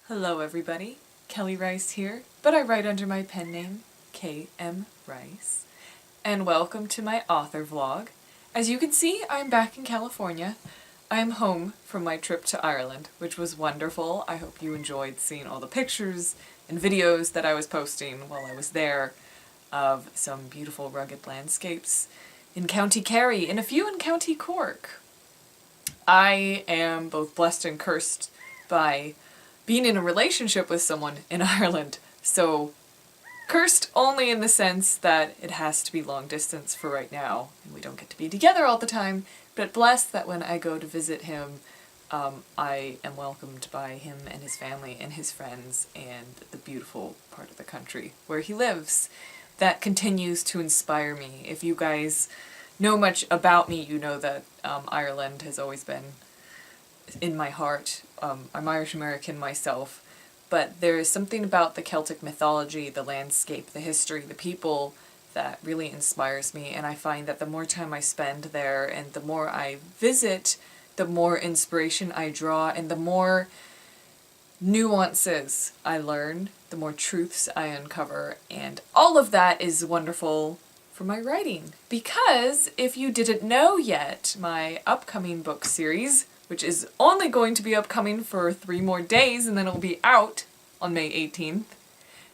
Hello everybody, Kelly Rice here, but I write under my pen name, K.M. Rice, and welcome to my author vlog. As you can see, I'm back in California. I am home from my trip to Ireland, which was wonderful. I hope you enjoyed seeing all the pictures and videos that I was posting while I was there of some beautiful rugged landscapes in County Kerry and a few in County Cork. I am both blessed and cursed by being in a relationship with someone in Ireland. So cursed only in the sense that it has to be long distance for right now and we don't get to be together all the time, but blessed that when I go to visit him, I am welcomed by him and his family and his friends and the beautiful part of the country where he lives. That continues to inspire me. If you guys know much about me, you know that Ireland has always been in my heart. I'm Irish American myself, but there is something about the Celtic mythology, the landscape, the history, the people that really inspires me, and I find that the more time I spend there and the more I visit, the more inspiration I draw and the more nuances I learn, the more truths I uncover, and all of that is wonderful for my writing. Because if you didn't know yet, my upcoming book series, which is only going to be upcoming for 3 more days and then it'll be out on May 18th,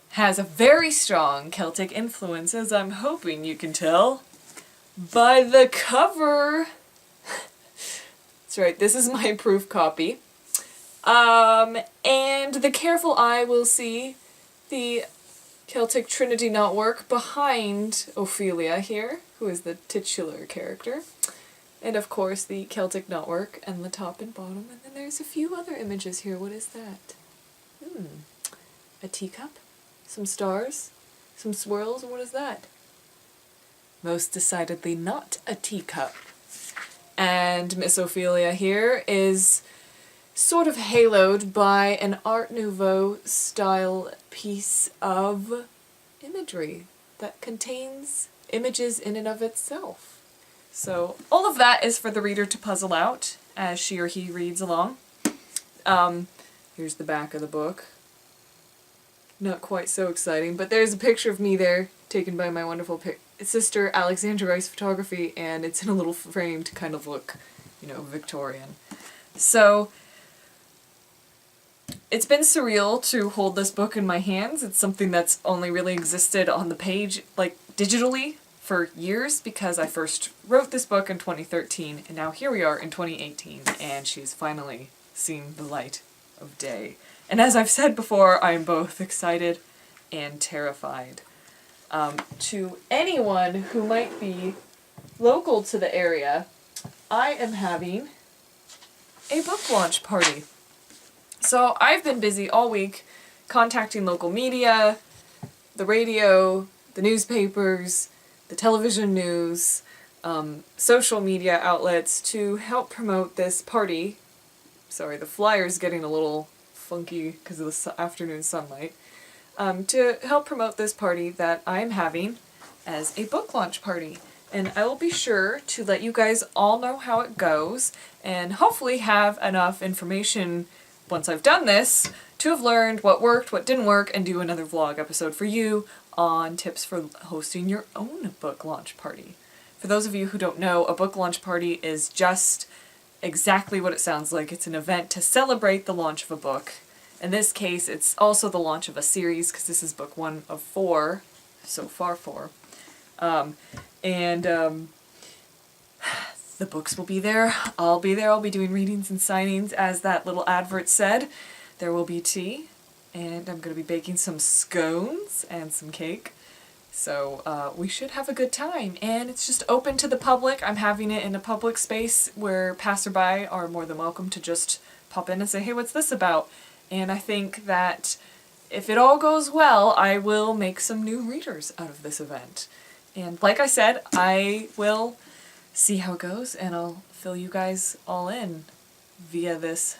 has a very strong Celtic influence, as I'm hoping you can tell by the cover. That's right, this is my proof copy. And the careful eye will see the Celtic Trinity knotwork behind Ophelia here, who is the titular character. And of course the Celtic knotwork and the top and bottom, and then there's a few other images here. What is that? A teacup? Some stars? Some swirls? And what is that? Most decidedly not a teacup. And Miss Ophelia here is sort of haloed by an Art Nouveau style piece of imagery that contains images in and of itself. So all of that is for the reader to puzzle out as she or he reads along. Here's the back of the book. Not quite so exciting, but there's a picture of me there taken by my wonderful sister Alexandra Rice Photography, and it's in a little frame to kind of look, Victorian. So it's been surreal to hold this book in my hands. It's something that's only really existed on the page, like digitally, for years, because I first wrote this book in 2013, and now here we are in 2018, and she's finally seen the light of day. And as I've said before, I'm both excited and terrified. To anyone who might be local to the area, I am having a book launch party. So I've been busy all week contacting local media, the radio, the newspapers, the television news, social media outlets to help promote this party. Sorry, the flyer's getting a little funky because of the afternoon sunlight. To help promote this party that I'm having as a book launch party. And I will be sure to let you guys all know how it goes and hopefully have enough information once I've done this to have learned what worked, what didn't work, and do another vlog episode for you on tips for hosting your own book launch party. For those of you who don't know, a book launch party is just exactly what it sounds like. It's an event to celebrate the launch of a book. In this case, it's also the launch of a series, because this is book 1 of 4, so far 4. The books will be there. I'll be there. I'll be doing readings and signings, as that little advert said. There will be tea, and I'm going to be baking some scones and some cake. So we should have a good time, and it's just open to the public. I'm having it in a public space where passerby are more than welcome to just pop in and say, hey, what's this about? And I think that if it all goes well, I will make some new readers out of this event. And like I said, I will see how it goes, and I'll fill you guys all in via this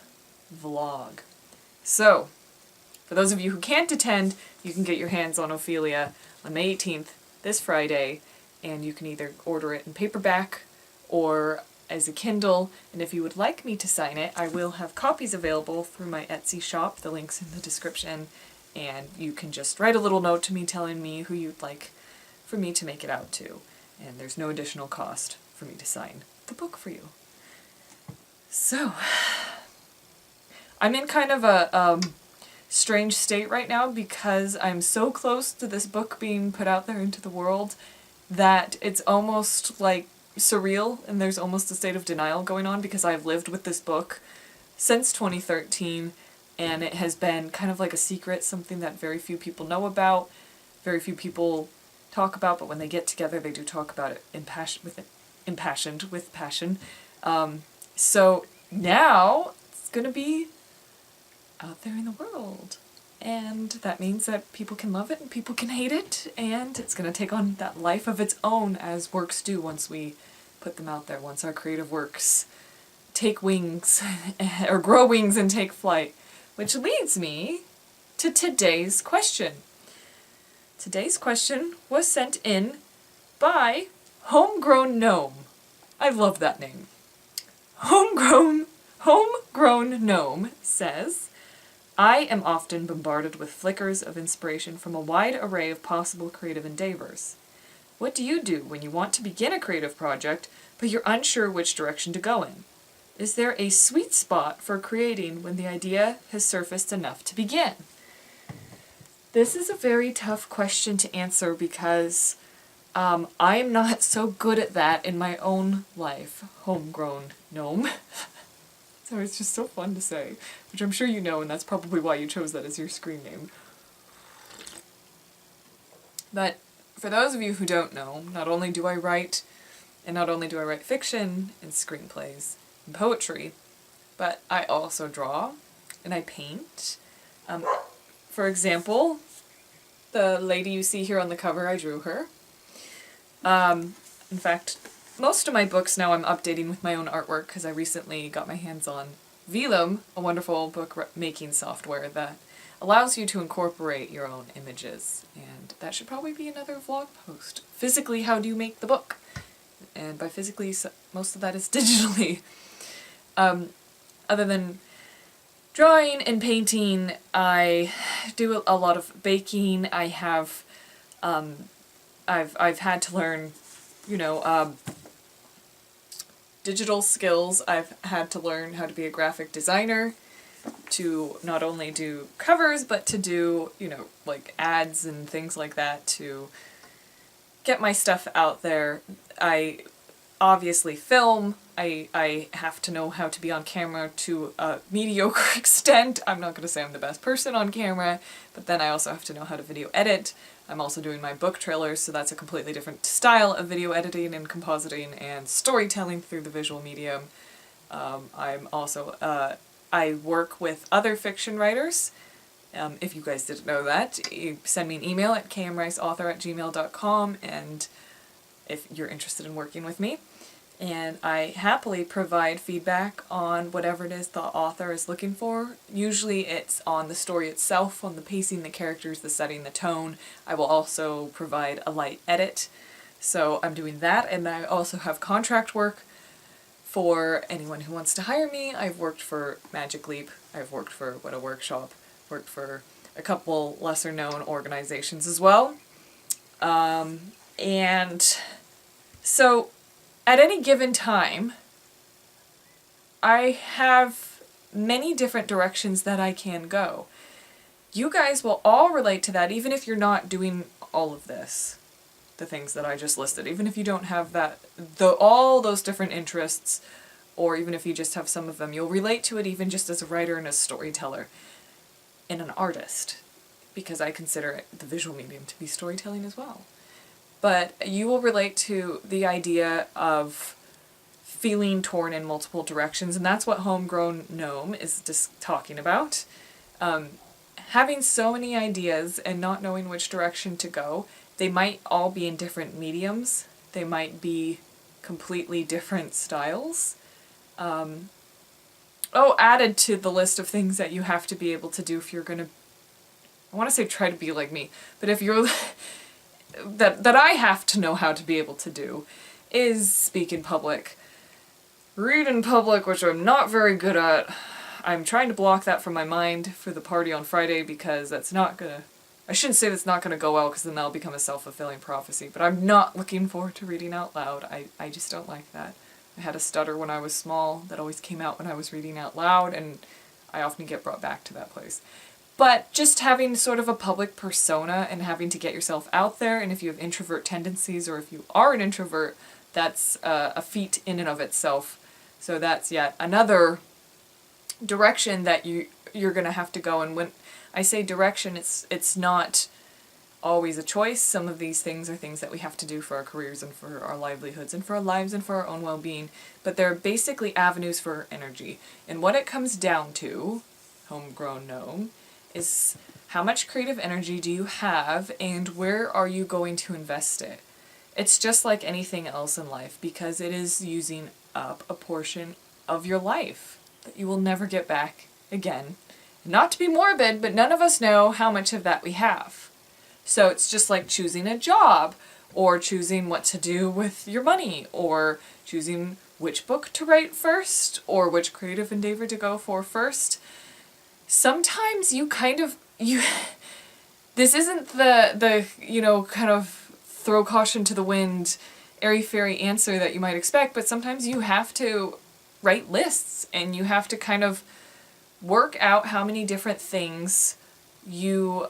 vlog. So, for those of you who can't attend, you can get your hands on Ophelia on May 18th, this Friday, and you can either order it in paperback or as a Kindle, and if you would like me to sign it, I will have copies available through my Etsy shop. The link's in the description, and you can just write a little note to me telling me who you'd like for me to make it out to, and there's no additional cost for me to sign the book for you. So, I'm in kind of a strange state right now because I'm so close to this book being put out there into the world that it's almost like surreal, and there's almost a state of denial going on because I've lived with this book since 2013, and it has been kind of like a secret, something that very few people know about, very few people talk about, but when they get together they do talk about it impassioned with passion. So now it's gonna be out there in the world, and that means that people can love it and people can hate it, and it's going to take on that life of its own as works do once we put them out there, once our creative works take wings or grow wings and take flight. Which leads me to today's question. Today's question was sent in by Homegrown Gnome. I love that name. Homegrown Gnome says, I am often bombarded with flickers of inspiration from a wide array of possible creative endeavors. What do you do when you want to begin a creative project, but you're unsure which direction to go in? Is there a sweet spot for creating when the idea has surfaced enough to begin? This is a very tough question to answer because I am not so good at that in my own life, Homegrown Gnome. So it's just so fun to say, which I'm sure you know, and that's probably why you chose that as your screen name. But for those of you who don't know, not only do I write fiction and screenplays and poetry, but I also draw and I paint. For example, the lady you see here on the cover, I drew her. In fact, most of my books now I'm updating with my own artwork because I recently got my hands on Vellum, a wonderful book-making software that allows you to incorporate your own images. And that should probably be another vlog post. Physically, how do you make the book? And by physically, most of that is digitally. Other than drawing and painting, I do a lot of baking. I have, I've had to learn, digital skills. I've had to learn how to be a graphic designer, to not only do covers, but to do, like ads and things like that to get my stuff out there. I obviously film. I have to know how to be on camera to a mediocre extent. I'm not going to say I'm the best person on camera, but then I also have to know how to video edit. I'm also doing my book trailers, so that's a completely different style of video editing and compositing and storytelling through the visual medium. I'm also, I work with other fiction writers. If you guys didn't know that, you send me an email at kmriceauthor@gmail.com, and if you're interested in working with me. And I happily provide feedback on whatever it is the author is looking for. Usually it's on the story itself, on the pacing, the characters, the setting, the tone. I will also provide a light edit. So I'm doing that, and I also have contract work for anyone who wants to hire me. I've worked for Magic Leap, I've worked for What a Workshop, worked for a couple lesser known organizations as well. And so at any given time, I have many different directions that I can go. You guys will all relate to that, even if you're not doing all of this, the things that I just listed, even if you don't have all those different interests, or even if you just have some of them, you'll relate to it even just as a writer and a storyteller and an artist, because I consider the visual medium to be storytelling as well. But you will relate to the idea of feeling torn in multiple directions, and that's what Homegrown Gnome is just talking about. Having so many ideas and not knowing which direction to go. They might all be in different mediums. They might be completely different styles. Added to the list of things that you have to be able to do if you're gonna, I want to say try to be like me, but if you're that I have to know how to be able to do is speak in public, read in public, which I'm not very good at. I'm trying to block that from my mind for the party on Friday because that's not gonna... I shouldn't say that's not gonna go well because then that'll become a self-fulfilling prophecy, but I'm not looking forward to reading out loud. I just don't like that. I had a stutter when I was small that always came out when I was reading out loud, and I often get brought back to that place. But just having sort of a public persona and having to get yourself out there, and if you have introvert tendencies or if you are an introvert, that's a feat in and of itself. So that's yet another direction that you're going to have to go. And when I say direction, it's not always a choice. Some of these things are things that we have to do for our careers and for our livelihoods and for our lives and for our own well-being. But they're basically avenues for energy. And what it comes down to, homegrown gnome, is how much creative energy do you have and where are you going to invest it? It's just like anything else in life because it is using up a portion of your life that you will never get back again. Not to be morbid, but none of us know how much of that we have. So it's just like choosing a job, or choosing what to do with your money, or choosing which book to write first, or which creative endeavor to go for first. Sometimes this isn't the kind of throw caution to the wind, airy-fairy answer that you might expect, but sometimes you have to write lists, and you have to kind of work out how many different things you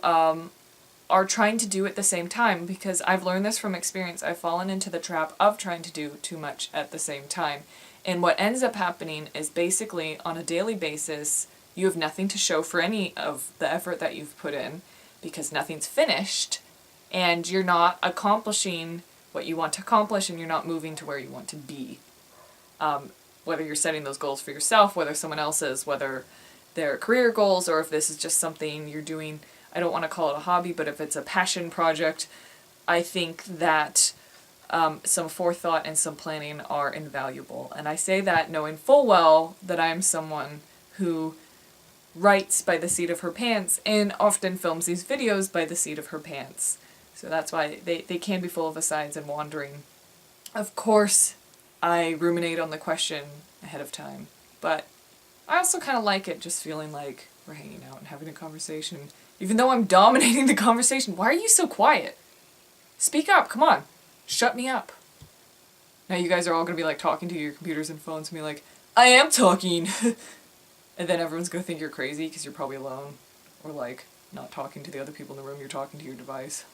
are trying to do at the same time, because I've learned this from experience. I've fallen into the trap of trying to do too much at the same time. And what ends up happening is basically on a daily basis, you have nothing to show for any of the effort that you've put in because nothing's finished, and you're not accomplishing what you want to accomplish, and you're not moving to where you want to be. Whether you're setting those goals for yourself, whether someone else is, whether they're career goals, or if this is just something you're doing, I don't want to call it a hobby, but if it's a passion project, I think that some forethought and some planning are invaluable. And I say that knowing full well that I'm someone who writes by the seat of her pants and often films these videos by the seat of her pants. So that's why they can be full of asides and wandering. Of course, I ruminate on the question ahead of time, but I also kind of like it, just feeling like we're hanging out and having a conversation. Even though I'm dominating the conversation, why are you so quiet? Speak up, come on. Shut me up. Now you guys are all going to be like talking to your computers and phones and be like, I am talking! And then everyone's going to think you're crazy because you're probably alone. Or like, not talking to the other people in the room, you're talking to your device.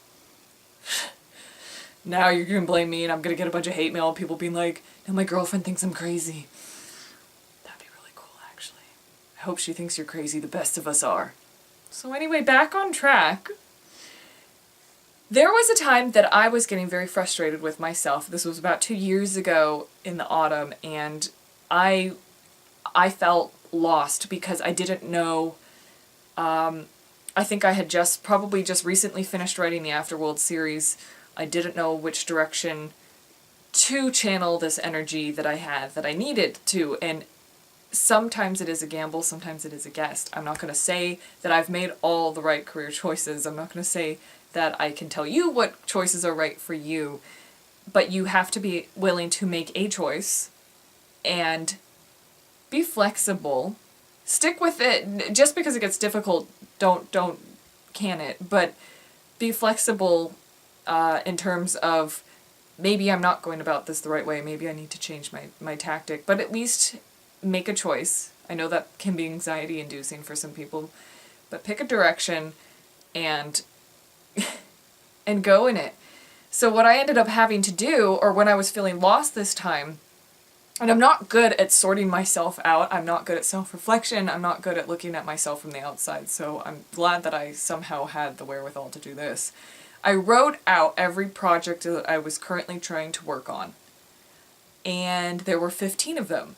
Now you're going to blame me and I'm going to get a bunch of hate mail, people being like, now my girlfriend thinks I'm crazy. That'd be really cool, actually. I hope she thinks you're crazy, the best of us are. So anyway, back on track. There was a time that I was getting very frustrated with myself. This was about 2 years ago in the autumn, and I felt lost because I didn't know, I think I had probably just recently finished writing the Afterworld series. I didn't know which direction to channel this energy that I had, that I needed to, and sometimes it is a gamble, sometimes it is a guess. I'm not going to say that I've made all the right career choices. I'm not going to say that I can tell you what choices are right for you, but you have to be willing to make a choice and be flexible. Stick with it. Just because it gets difficult, don't can it, but be flexible in terms of maybe I'm not going about this the right way, maybe I need to change my tactic, but at least make a choice. I know that can be anxiety inducing for some people, but pick a direction and and go in it. So what I ended up having to do, or when I was feeling lost this time, and I'm not good at sorting myself out, I'm not good at self-reflection, I'm not good at looking at myself from the outside, so I'm glad that I somehow had the wherewithal to do this. I wrote out every project that I was currently trying to work on, and there were 15 of them.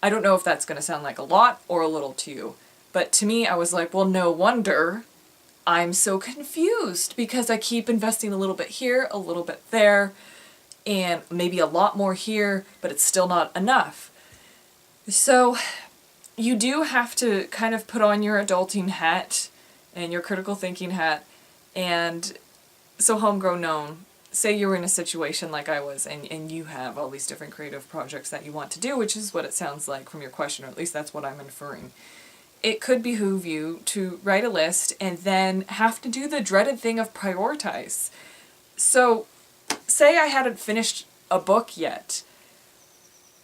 I don't know if that's going to sound like a lot or a little to you, but to me I was like, well, no wonder I'm so confused, because I keep investing a little bit here, a little bit there, and maybe a lot more here, but it's still not enough. So you do have to kind of put on your adulting hat and your critical thinking hat, and so homegrown gnome, say you're in a situation like I was, and you have all these different creative projects that you want to do, which is what it sounds like from your question, or at least that's what I'm inferring. It could behoove you to write a list and then have to do the dreaded thing of prioritize. So, say I hadn't finished a book yet.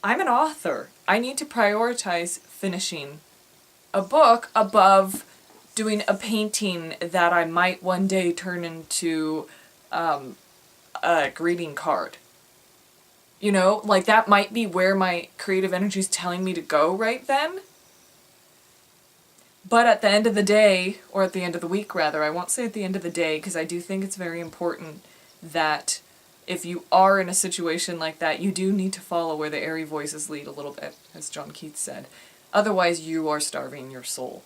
I'm an author. I need to prioritize finishing a book above doing a painting that I might one day turn into a greeting card. You know, like that might be where my creative energy is telling me to go right then. But at the end of the day, or at the end of the week rather, I won't say at the end of the day, because I do think it's very important that if you are in a situation like that, you do need to follow where the airy voices lead a little bit, as John Keats said. Otherwise, you are starving your soul.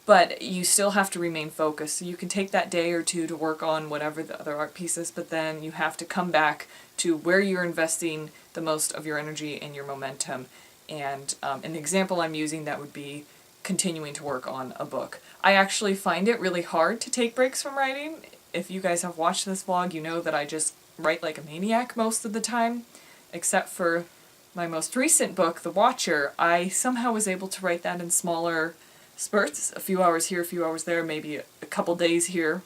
But you still have to remain focused. So you can take that day or two to work on whatever the other art piece is, but then you have to come back to where you're investing the most of your energy and your momentum. And in the example I'm using, that would be continuing to work on a book. I actually find it really hard to take breaks from writing. If you guys have watched this vlog, you know that I just write like a maniac most of the time, except for my most recent book, The Watcher. I somehow was able to write that in smaller spurts, a few hours here, a few hours there, maybe a couple days here,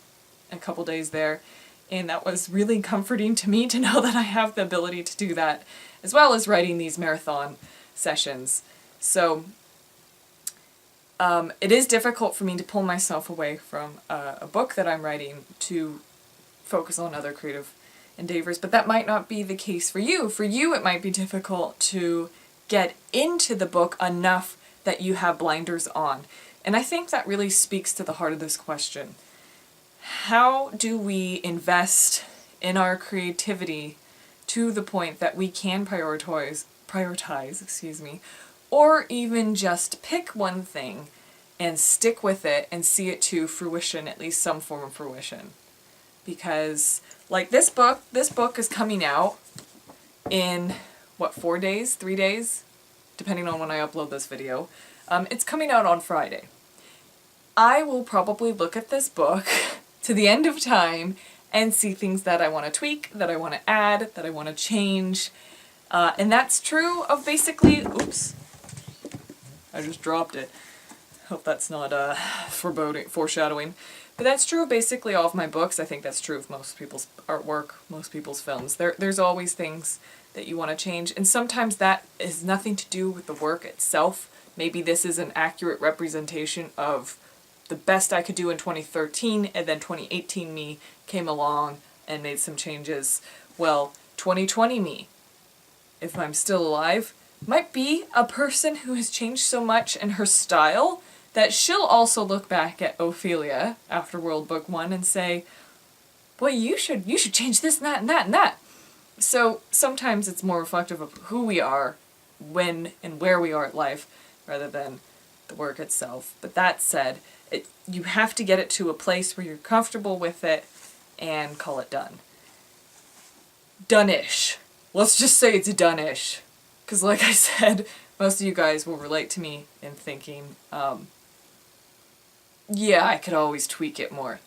a couple days there, and that was really comforting to me to know that I have the ability to do that, as well as writing these marathon sessions. So it is difficult for me to pull myself away from a book that I'm writing to focus on other creative endeavors, but that might not be the case for you. For you, it might be difficult to get into the book enough that you have blinders on. And I think that really speaks to the heart of this question. How do we invest in our creativity to the point that we can prioritize, or even just pick one thing and stick with it and see it to fruition, at least some form of fruition? Because like this book is coming out in, what, 4 days, 3 days? Depending on when I upload this video. It's coming out on Friday. I will probably look at this book to the end of time and see things that I want to tweak, that I want to add, that I want to change. And that's true of basically, oops, I just dropped it. Hope that's not foreshadowing. But that's true of basically all of my books. I think that's true of most people's artwork, most people's films. There's always things that you want to change, and sometimes that has nothing to do with the work itself. Maybe this is an accurate representation of the best I could do in 2013, and then 2018 me came along and made some changes. Well, 2020 me, if I'm still alive, might be a person who has changed so much in her style that she'll also look back at Ophelia after World Book 1 and say, boy, you should change this and that and that and that. So sometimes it's more reflective of who we are, when and where we are at life, rather than the work itself. But that said, you have to get it to a place where you're comfortable with it and call it done. Done-ish. Let's just say it's done-ish. Because like I said, most of you guys will relate to me in thinking, yeah, I could always tweak it more.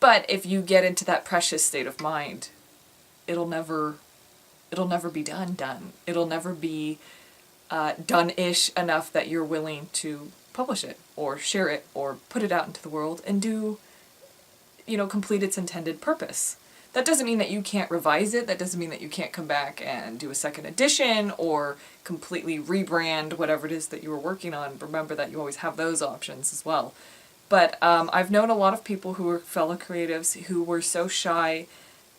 But if you get into that precious state of mind, it'll never be done. It'll never be done-ish enough that you're willing to publish it, or share it, or put it out into the world and do, complete its intended purpose. That doesn't mean that you can't revise it, that doesn't mean that you can't come back and do a second edition, or completely rebrand whatever it is that you were working on. Remember that you always have those options as well. But I've known a lot of people who were fellow creatives who were so shy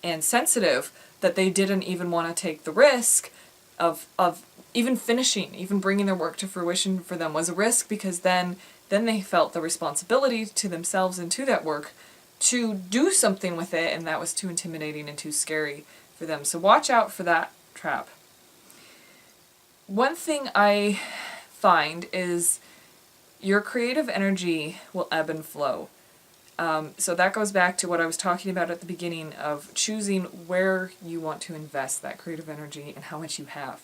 and sensitive that they didn't even want to take the risk of even finishing, even bringing their work to fruition. For them was a risk, because then they felt the responsibility to themselves and to that work to do something with it, and that was too intimidating and too scary for them. So watch out for that trap. One thing I find is your creative energy will ebb and flow. So that goes back to what I was talking about at the beginning of choosing where you want to invest that creative energy and how much you have.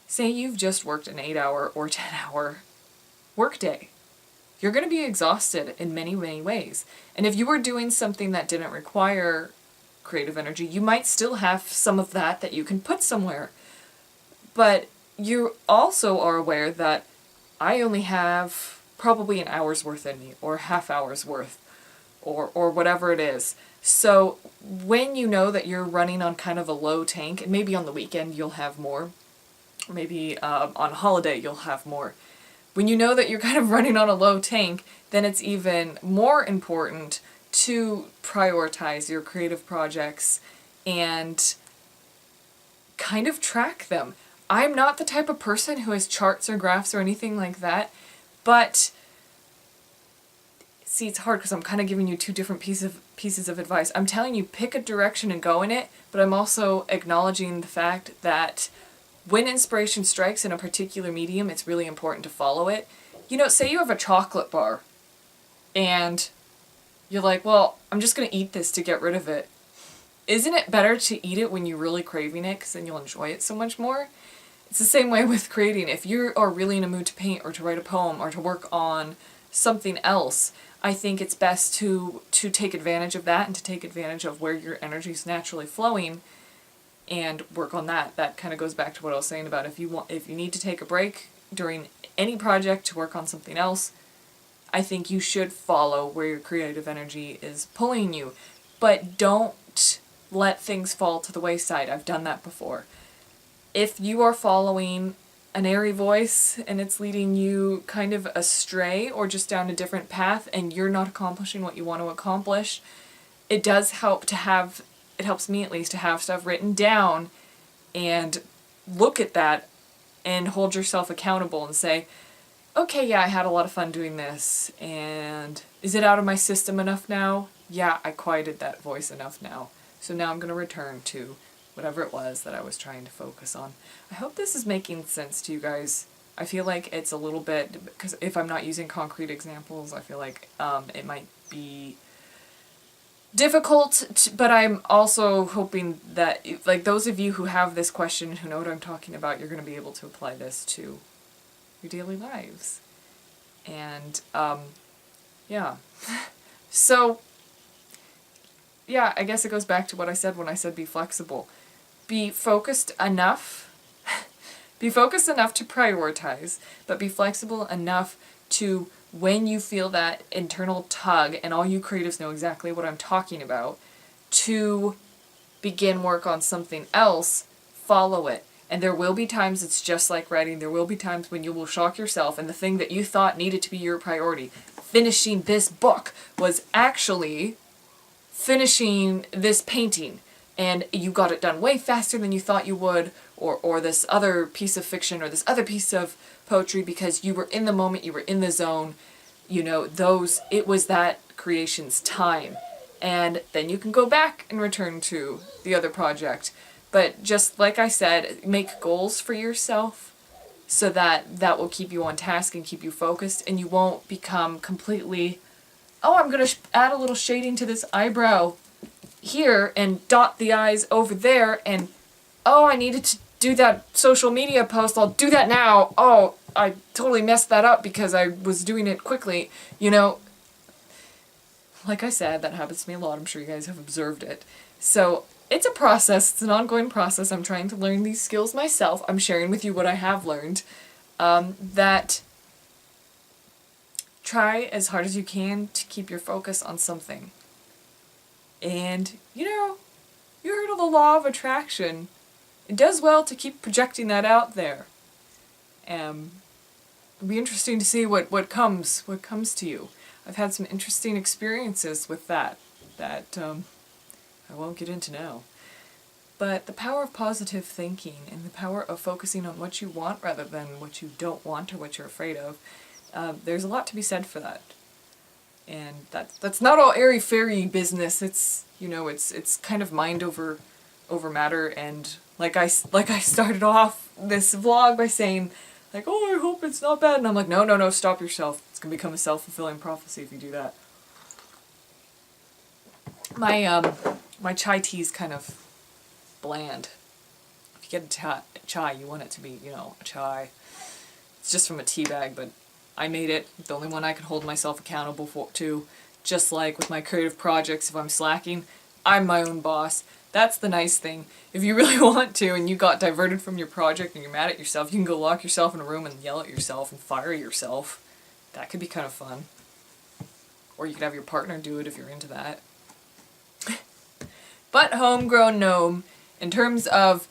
Say you've just worked an 8-hour or 10-hour workday. You're going to be exhausted in many, many ways. And if you were doing something that didn't require creative energy. You might still have some of that you can put somewhere. But you also are aware that I only have probably an hour's worth in me, or half hour's worth, or whatever it is. So when you know that you're running on kind of a low tank, and maybe on the weekend you'll have more, or maybe on holiday you'll have more. When you know that you're kind of running on a low tank, then it's even more important to prioritize your creative projects and kind of track them. I'm not the type of person who has charts or graphs or anything like that, but see, it's hard because I'm kind of giving you two different pieces of advice. I'm telling you, pick a direction and go in it, but I'm also acknowledging the fact that when inspiration strikes in a particular medium, it's really important to follow it. You know, say you have a chocolate bar, and you're like, well, I'm just going to eat this to get rid of it. Isn't it better to eat it when you're really craving it, because then you'll enjoy it so much more? It's the same way with creating. If you are really in a mood to paint or to write a poem or to work on something else, I think it's best to take advantage of that and to take advantage of where your energy is naturally flowing and work on that. That kind of goes back to what I was saying about if you need to take a break during any project to work on something else, I think you should follow where your creative energy is pulling you. But don't let things fall to the wayside. I've done that before. If you are following an airy voice and it's leading you kind of astray or just down a different path and you're not accomplishing what you want to accomplish, it does help to have, it helps me at least, to have stuff written down and look at that and hold yourself accountable and say, okay, yeah, I had a lot of fun doing this, and is it out of my system enough now? Yeah, I quieted that voice enough now. So now I'm going to return to whatever it was that I was trying to focus on. I hope this is making sense to you guys. I feel like it's a little bit, because if I'm not using concrete examples, I feel like it might be difficult, but I'm also hoping that, like, those of you who have this question, who know what I'm talking about, you're going to be able to apply this to your daily lives. And, yeah. So, yeah, I guess it goes back to what I said when I said be flexible. Be focused enough. Be focused enough to prioritize, but be flexible enough to, when you feel that internal tug, and all you creatives know exactly what I'm talking about, to begin work on something else, follow it. And there will be times it's just like writing. There will be times when you will shock yourself and the thing that you thought needed to be your priority, finishing this book, was actually finishing this painting. And you got it done way faster than you thought you would, or this other piece of fiction or this other piece of poetry, because you were in the moment, you were in the zone, you know, it was that creation's time. And then you can go back and return to the other project. But just like I said, make goals for yourself so that will keep you on task and keep you focused, and you won't become completely, oh, I'm going to add a little shading to this eyebrow here and dot the eyes over there, and oh, I needed to do that social media post, I'll do that now. Oh, I totally messed that up because I was doing it quickly. You know, like I said, that happens to me a lot. I'm sure you guys have observed it. So it's a process. It's an ongoing process. I'm trying to learn these skills myself. I'm sharing with you what I have learned. That try as hard as you can to keep your focus on something. And, you know, you heard of the law of attraction. It does well to keep projecting that out there. It'll be interesting to see what comes to you. I've had some interesting experiences with that I won't get into now. But the power of positive thinking and the power of focusing on what you want rather than what you don't want or what you're afraid of, there's a lot to be said for that. And that's not all airy-fairy business. It's, you know, it's kind of mind over matter. And like I started off this vlog by saying, like, oh, I hope it's not bad. And I'm like, no, stop yourself. It's going to become a self-fulfilling prophecy if you do that. My chai tea is kind of bland. If you get a chai, you want it to be, you know, a chai. It's just from a tea bag, but I made it. The only one I can hold myself accountable to. Just like with my creative projects, if I'm slacking, I'm my own boss. That's the nice thing. If you really want to and you got diverted from your project and you're mad at yourself, you can go lock yourself in a room and yell at yourself and fire yourself. That could be kind of fun. Or you could have your partner do it if you're into that. But Homegrown Gnome, in terms of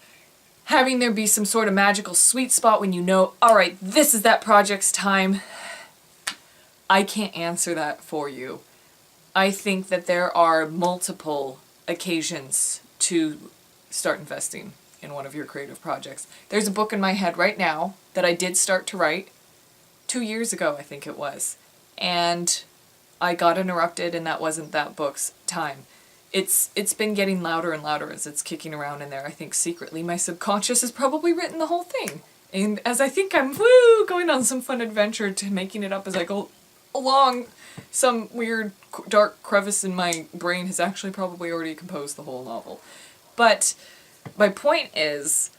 having there be some sort of magical sweet spot when you know, alright, this is that project's time, I can't answer that for you. I think that there are multiple occasions to start investing in one of your creative projects. There's a book in my head right now that I did start to write 2 years ago, I think it was. And I got interrupted and that wasn't that book's time. It's been getting louder and louder as it's kicking around in there. I think secretly my subconscious has probably written the whole thing. And as I think I'm going on some fun adventure to making it up as I go along, some weird dark crevice in my brain has actually probably already composed the whole novel. But my point is,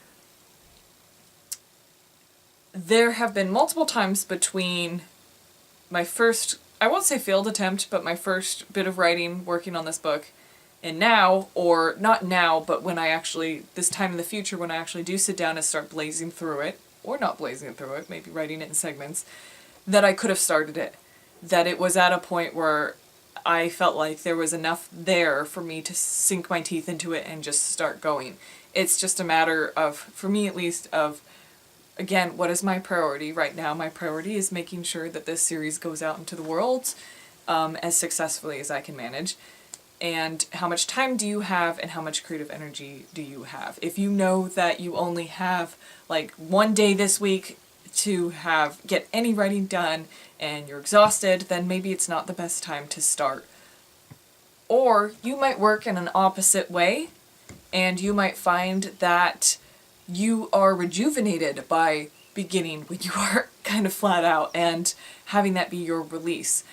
there have been multiple times between my first, I won't say failed attempt, but my first bit of writing, working on this book, and now, or not now, but when I actually, this time in the future, when I actually do sit down and start blazing through it, or not blazing through it, maybe writing it in segments, that I could have started it. That it was at a point where I felt like there was enough there for me to sink my teeth into it and just start going. It's just a matter of, for me at least, of, again, what is my priority right now? My priority is making sure that this series goes out into the world as successfully as I can manage. And how much time do you have and how much creative energy do you have? If you know that you only have like one day this week to get any writing done and you're exhausted, then maybe it's not the best time to start. Or you might work in an opposite way and you might find that you are rejuvenated by beginning when you are kind of flat out and having that be your release.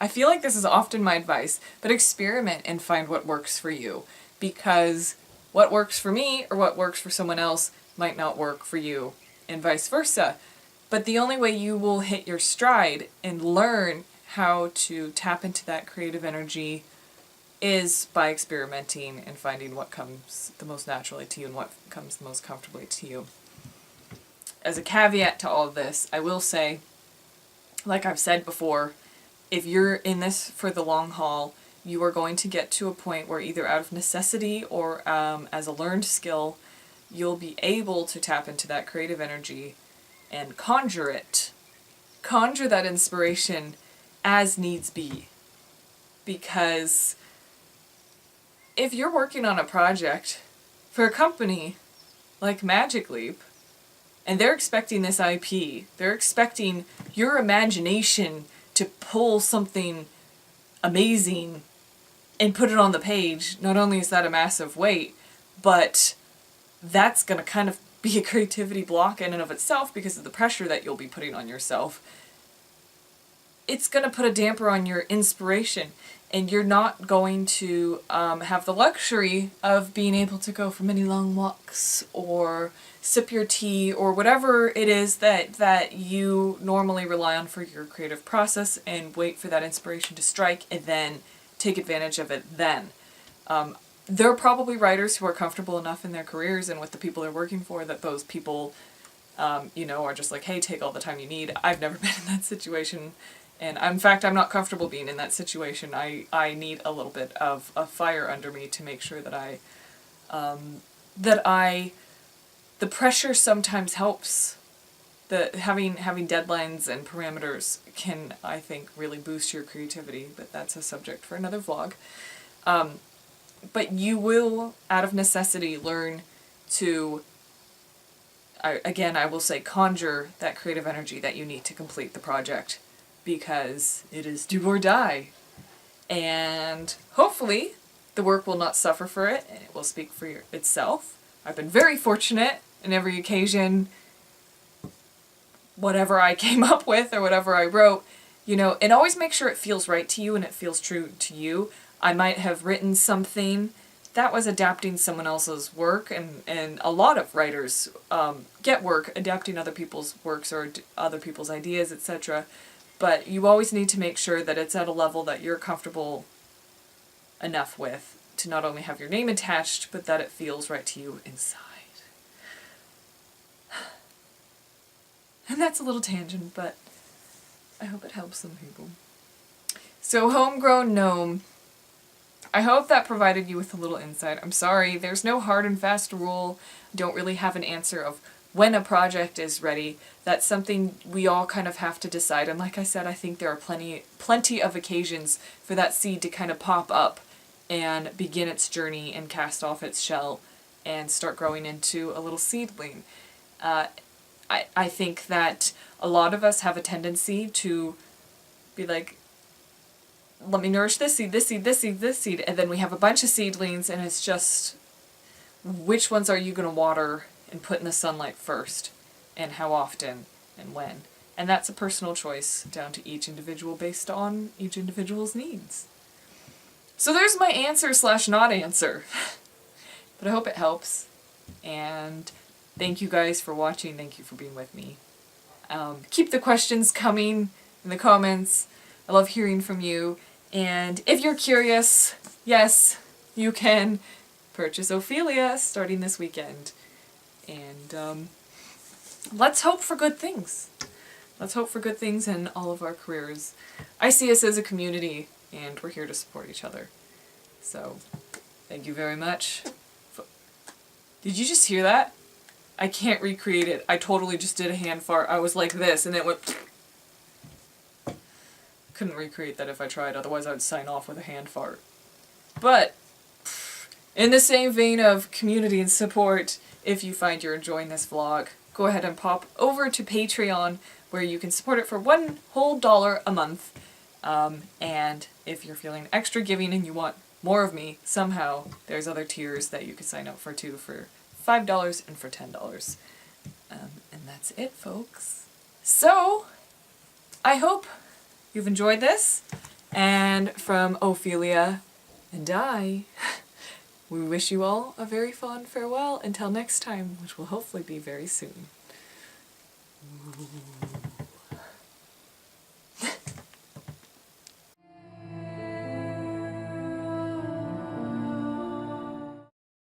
I feel like this is often my advice, but experiment and find what works for you, because what works for me or what works for someone else might not work for you, and vice versa. But the only way you will hit your stride and learn how to tap into that creative energy is by experimenting and finding what comes the most naturally to you and what comes the most comfortably to you. As a caveat to all of this, I will say, like I've said before, if you're in this for the long haul, you are going to get to a point where either out of necessity or as a learned skill, you'll be able to tap into that creative energy and conjure it. Conjure that inspiration as needs be. Because if you're working on a project for a company like Magic Leap, and they're expecting this IP, they're expecting your imagination to pull something amazing and put it on the page, not only is that a massive weight, but that's going to kind of be a creativity block in and of itself because of the pressure that you'll be putting on yourself. It's going to put a damper on your inspiration, and you're not going to have the luxury of being able to go for many long walks or sip your tea or whatever it is that you normally rely on for your creative process, and wait for that inspiration to strike and then take advantage of it then. There are probably writers who are comfortable enough in their careers and with the people they're working for that those people, are just like, hey, take all the time you need. I've never been in that situation. And in fact, I'm not comfortable being in that situation. I need a little bit of a fire under me to make sure that the pressure sometimes helps. Having deadlines and parameters can, I think, really boost your creativity, but that's a subject for another vlog. But you will, out of necessity, learn to, I will say, conjure that creative energy that you need to complete the project. Because it is do or die. And hopefully the work will not suffer for it and it will speak for itself. I've been very fortunate in every occasion, whatever I came up with or whatever I wrote, and always make sure it feels right to you and it feels true to you. I might have written something that was adapting someone else's work, and a lot of writers get work adapting other people's works or other people's ideas, etc. But you always need to make sure that it's at a level that you're comfortable enough with to not only have your name attached, but that it feels right to you inside. And that's a little tangent, but I hope it helps some people. So, Homegrown Gnome. I hope that provided you with a little insight. I'm sorry, there's no hard and fast rule. I don't really have an answer of when a project is ready. That's something we all kind of have to decide. And like I said, I think there are plenty of occasions for that seed to kind of pop up and begin its journey and cast off its shell and start growing into a little seedling. I think that a lot of us have a tendency to be like, let me nourish this seed, this seed, this seed, this seed, and then we have a bunch of seedlings, and it's just, which ones are you going to water and put in the sunlight first, and how often, and when? And that's a personal choice down to each individual based on each individual's needs. So there's my answer / not answer. But I hope it helps, and thank you guys for watching, thank you for being with me. Keep the questions coming in the comments. I love hearing from you. And if you're curious, yes, you can purchase Ophelia starting this weekend. And let's hope for good things. Let's hope for good things in all of our careers. I see us as a community, and we're here to support each other. So, thank you very much. Did you just hear that? I can't recreate it. I totally just did a hand fart. I was like this, and it went... Couldn't recreate that if I tried, otherwise I would sign off with a hand fart. But, in the same vein of community and support, if you find you're enjoying this vlog, go ahead and pop over to Patreon, where you can support it for $1 whole a month. And if you're feeling extra giving and you want more of me, somehow, there's other tiers that you can sign up for too, for $5 and for $10. And that's it, folks. So, I hope you've enjoyed this, and from Ophelia and I, we wish you all a very fond farewell until next time, which will hopefully be very soon.